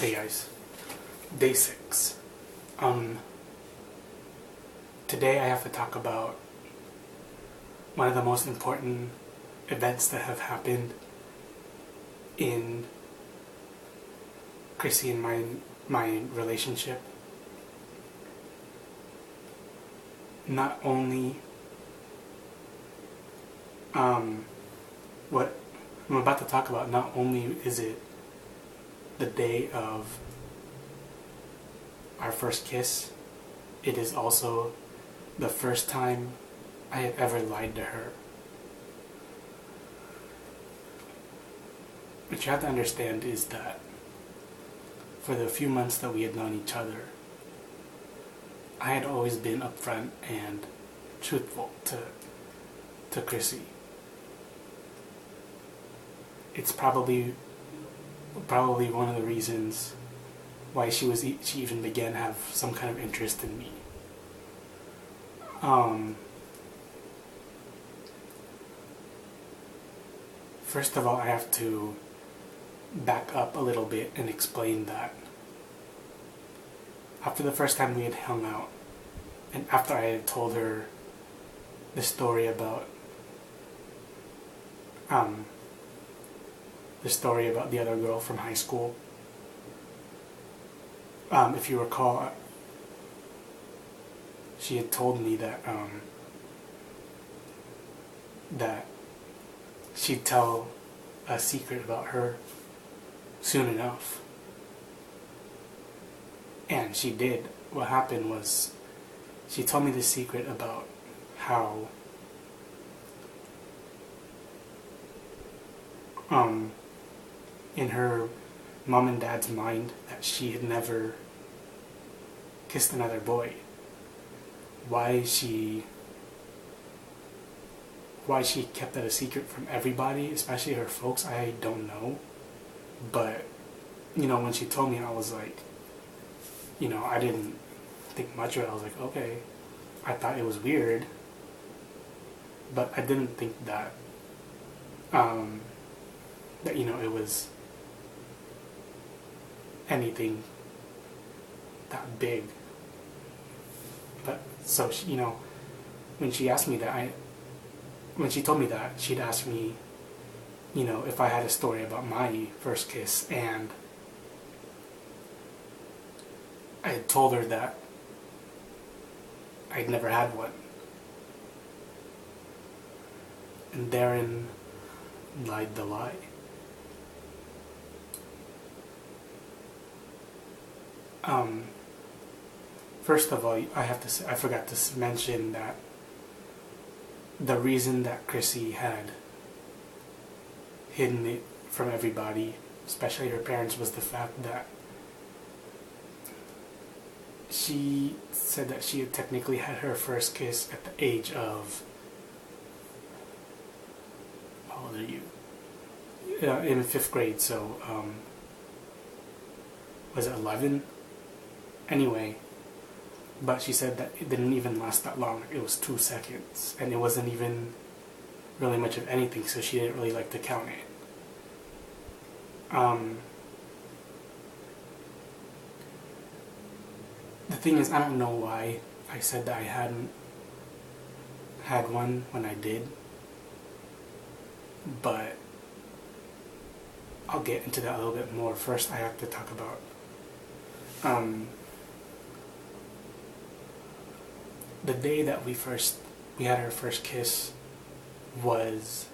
Hey guys, day 6. Um, Today I have to talk about one of the most important events that have happened in Chrissy and my relationship. Not only what I'm about to talk about, not only is it the day of our first kiss, it is also the first time I have ever lied to her. What you have to understand is that for the few months that we had known each other, I had always been upfront and truthful to Chrissy. It's probably one of the reasons why she even began to have some kind of interest in me. First of all, I have to back up a little bit and explain that after the first time we had hung out, and after I had told her the story about the other girl from high school, if you recall, she had told me that that she'd tell a secret about her soon enough. And she did. What happened was she told me the secret about how in her mom and dad's mind that she had never kissed another boy. Why she kept that a secret from everybody, especially her folks, I don't know. But, when she told me, I was like, I didn't think much of it. I was like, okay. I thought it was weird, but I didn't think that, it was anything that big. But, so, when she asked me that, when she told me that, she'd ask me, if I had a story about my first kiss, and I had told her that I'd never had one. And therein lied the lie. First of all, I forgot to mention that the reason that Chrissy had hidden it from everybody, especially her parents, was the fact that she said that she had technically had her first kiss at the age of, how old are you? In 5th grade, so was it 11? Anyway, but she said that it didn't even last that long. It was 2 seconds, and it wasn't even really much of anything, so she didn't really like to count it. The thing is, I don't know why I said that I hadn't had one when I did, but I'll get into that a little bit more. First, I have to talk about the day that we had our first kiss was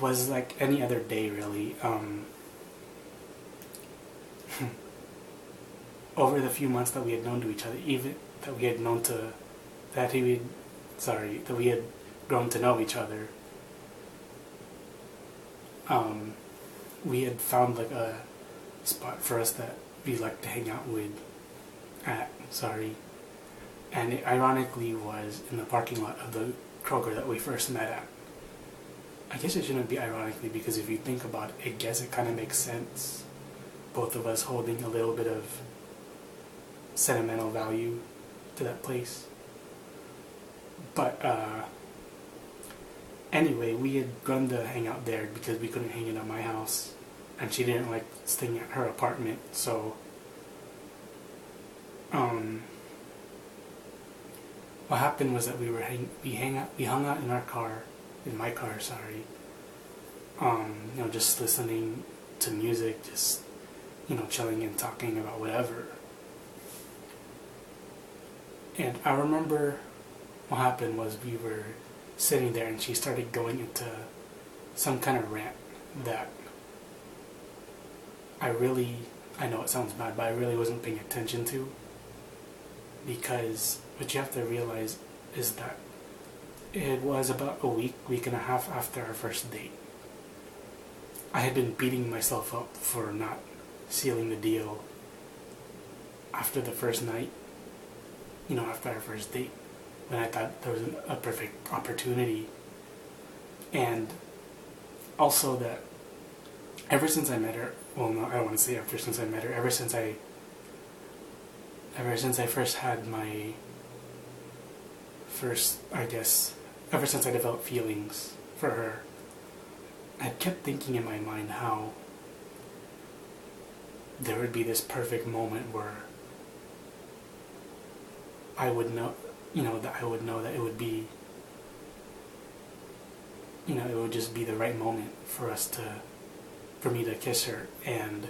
like any other day, really. Over the few months that we had known to each other, even that we had grown to know each other, we had found like a spot for us that we liked to hang out and it ironically was in the parking lot of the Kroger that we first met at. I guess it shouldn't be ironically, because if you think about it, I guess it kind of makes sense. Both of us holding a little bit of sentimental value to that place. But anyway, we had gone to hang out there because we couldn't hang it at my house. and she didn't like staying at her apartment, so what happened was that we hung out in our car, in my car, sorry. Just listening to music, just chilling and talking about whatever. And I remember what happened was we were sitting there and she started going into some kind of rant that I know it sounds bad, but I really wasn't paying attention to, because what you have to realize is that it was about a week and a half after our first date. I had been beating myself up for not sealing the deal after the first night, after our first date, when I thought there was a perfect opportunity. And also that ever since I met her, well, no, I don't want to say ever since I met her, ever since I first had my first, ever since I developed feelings for her, I kept thinking in my mind how there would be this perfect moment where I would know, that it would be, it would just be the right moment for me to kiss her. And,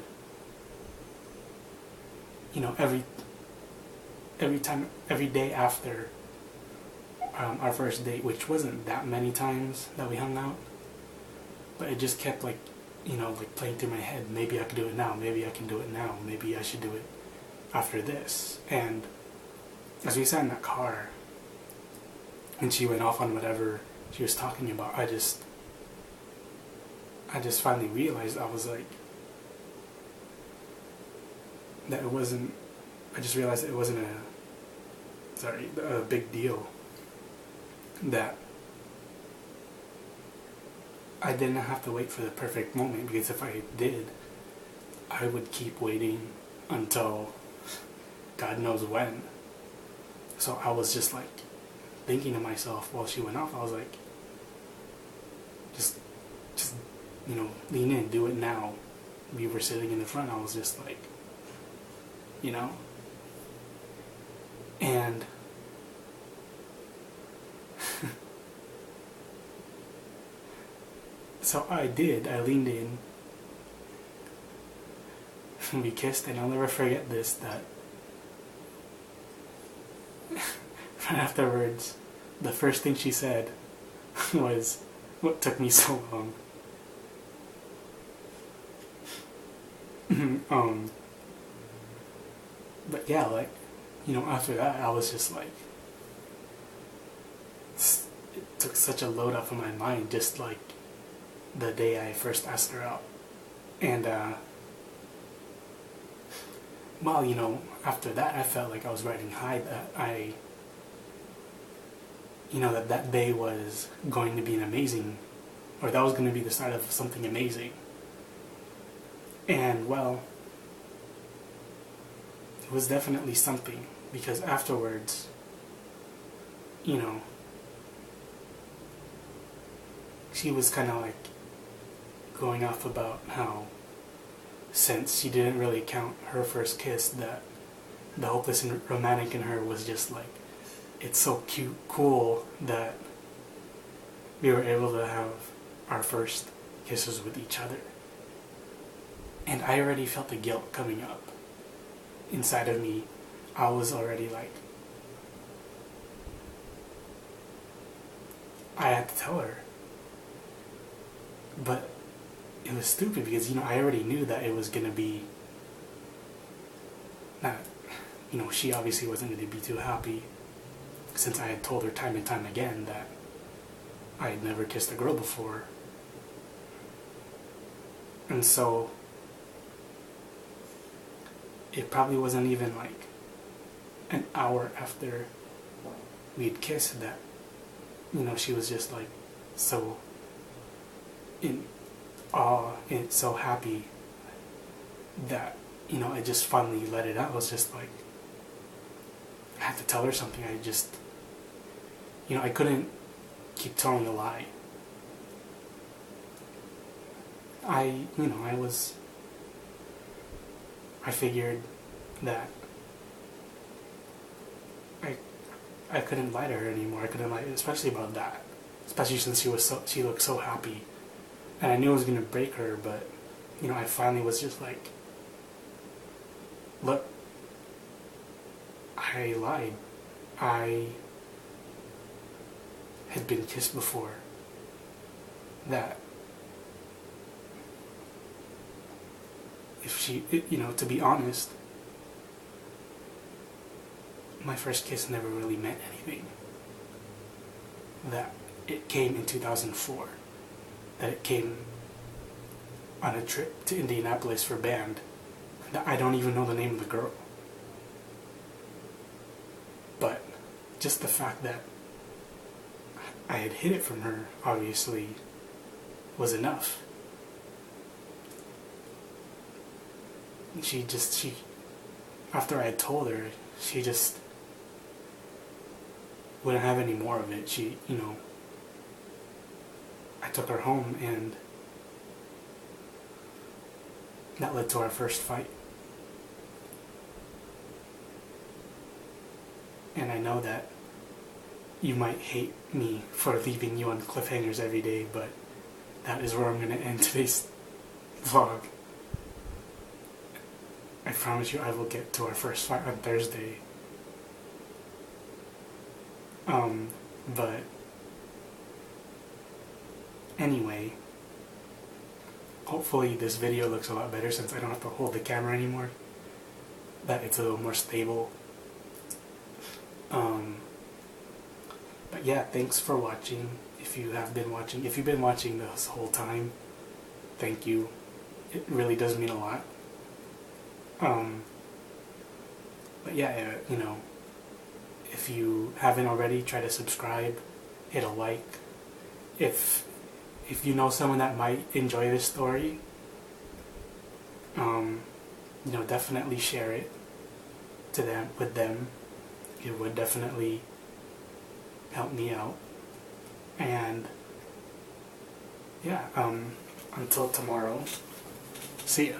every day after our first date, which wasn't that many times that we hung out, but it just kept playing through my head, maybe I could do it now, maybe I can do it now, maybe I should do it after this. And as we sat in that car and she went off on whatever she was talking about, I just finally realized, I was like, that it wasn't, I just realized that it wasn't a big deal, that I didn't have to wait for the perfect moment, because if I did, I would keep waiting until God knows when. So I was just thinking to myself while she went off, I was like, just lean in, do it now. We were sitting in the front, I was just and so I leaned in, we kissed, and I'll never forget this, that right afterwards, the first thing she said was, what took me so long? But yeah, after that, I was just it took such a load off of my mind, just the day I first asked her out. And, after that, I felt like I was riding high, that that day was going to be that was going to be the start of something amazing. And, well, it was definitely something, because afterwards, she was kind of going off about how, since she didn't really count her first kiss, that the hopeless and romantic in her was just it's so cool that we were able to have our first kisses with each other. And I already felt the guilt coming up inside of me. I was already I had to tell her. But it was stupid, because, I already knew that it was going to be not, she obviously wasn't going to be too happy, since I had told her time and time again that I had never kissed a girl before. And so it probably wasn't even an hour after we'd kissed that, she was just so in awe and so happy that, I just finally let it out. I was just I had to tell her something. I just, I couldn't keep telling a lie. I was I figured that I couldn't lie to her anymore. I couldn't lie, especially about that. Especially since she looked so happy, and I knew it was gonna break her. But I finally was just like, look, I lied. I had been kissed before. That if she, to be honest, my first kiss never really meant anything. That it came in 2004. That it came on a trip to Indianapolis for band. That I don't even know the name of the girl. But just the fact that I had hid it from her, obviously, was enough. She after I had told her, she just wouldn't have any more of it. I took her home, and that led to our first fight. And I know that you might hate me for leaving you on cliffhangers every day, but that is where I'm going to end today's vlog. I promise you I will get to our first fight on Thursday. But anyway, hopefully this video looks a lot better since I don't have to hold the camera anymore. That it's a little more stable. But yeah, thanks for watching. If you have been watching, if you've been watching this whole time, thank you. It really does mean a lot. But yeah, if you haven't already, try to subscribe, hit a like. If you know someone that might enjoy this story, definitely share it with them. It would definitely help me out. And yeah, until tomorrow, see ya.